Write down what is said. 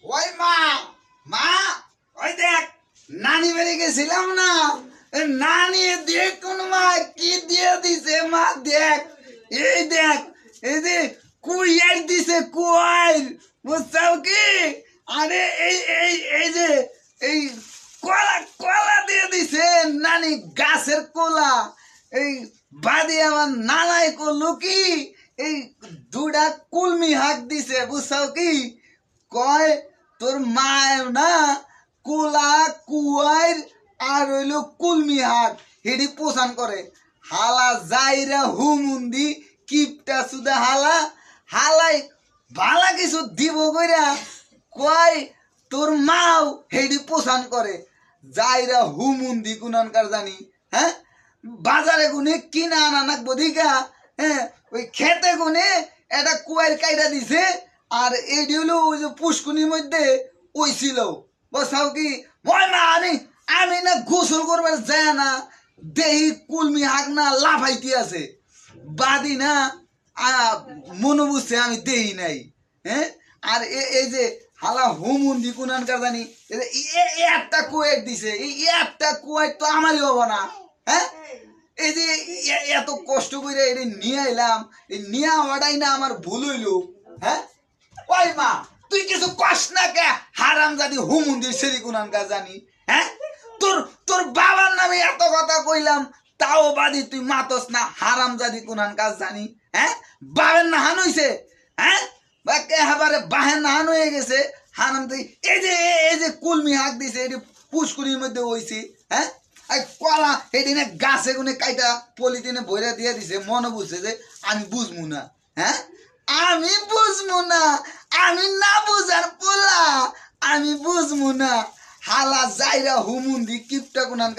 ওই মা মা ওই দেখ নানি বাড়ি গেছিলাম না নানি দেখ কোন মা কি দিয়ে দিছে মা দেখ এই যে কুইয়ার দিছে কুয়ার বুঝছাও কি আরে এই যে এই কলা কলা দিয়ে দিছে নানি গাছের কলা এই বাদে আমার নানাই করলো কি এই দুটা কুলমি হাক দিছে বুঝছাও কি কয় তোর মায়ের না কুলা কুয়ার আর হইলো কুলমি হাক হেডি পোষণ করে হালা যাইরা হুমুন্দি কিপটা সুদা হালা হালাই ভালা কিছু দিব কইরা কয় তোর মাও হেডি পোষণ করে যাইরা হুমুন্দি কুনানকার জানি হ্যাঁ বাজারে গুনে কিনা আনা নাকবো দিকা হ্যাঁ ওই খেতে গুনে একটা কুয়ার কাইটা দিছে আর এডি হলো ওই যে পুষ্কুনির মধ্যে ওই ছিল বসাও কি মই মা আমি না গোসল করবার যায় না দেহি কুলমি হাক না লাফাইতে আছে বাদি না মনে বুঝছে আমি দেহি নাই হ্যাঁ আর এই যে হালা হুমুন্দি কুনানকার জানি একটা কুয়ের দিছে এই একটা কুয়ার তো আমারই হবো না হ্যাঁ এই যে এত কষ্ট করে এটা নিয়ে এলাম এই নিয়ে হওয়াটাই না আমার ভুল হইলো হ্যাঁ ওই মা তুই কিছু কষ্ট না কে হারাম জানি হুমুন্দির সেরি কুনানকার জানি হ্যাঁ তোর তোর বাবার নামে এত কথা কইলাম তাও বাদি তুই মাতস না হারাম জাদি কুনান কাজ জানি হ্যাঁ বাবার না হান হইছে হ্যাঁ বা কে হাবারে বাহের না হান হয়ে গেছে হারাম তুই এই যে কুলমি হাক দিছে এটি পুষ্কুরির মধ্যে হইছি হ্যাঁ কলা এদিনে গাছে গুনে কাইটা পলিথিনে ভরে দিয়ে দিছে মনে বুঝছে যে আমি বুঝবো না হ্যাঁ আমি বুঝবো না আমি না বুঝার পোলা আমি বুঝবো না হালা যাইরা হুমুন্দি কিপটা কোনান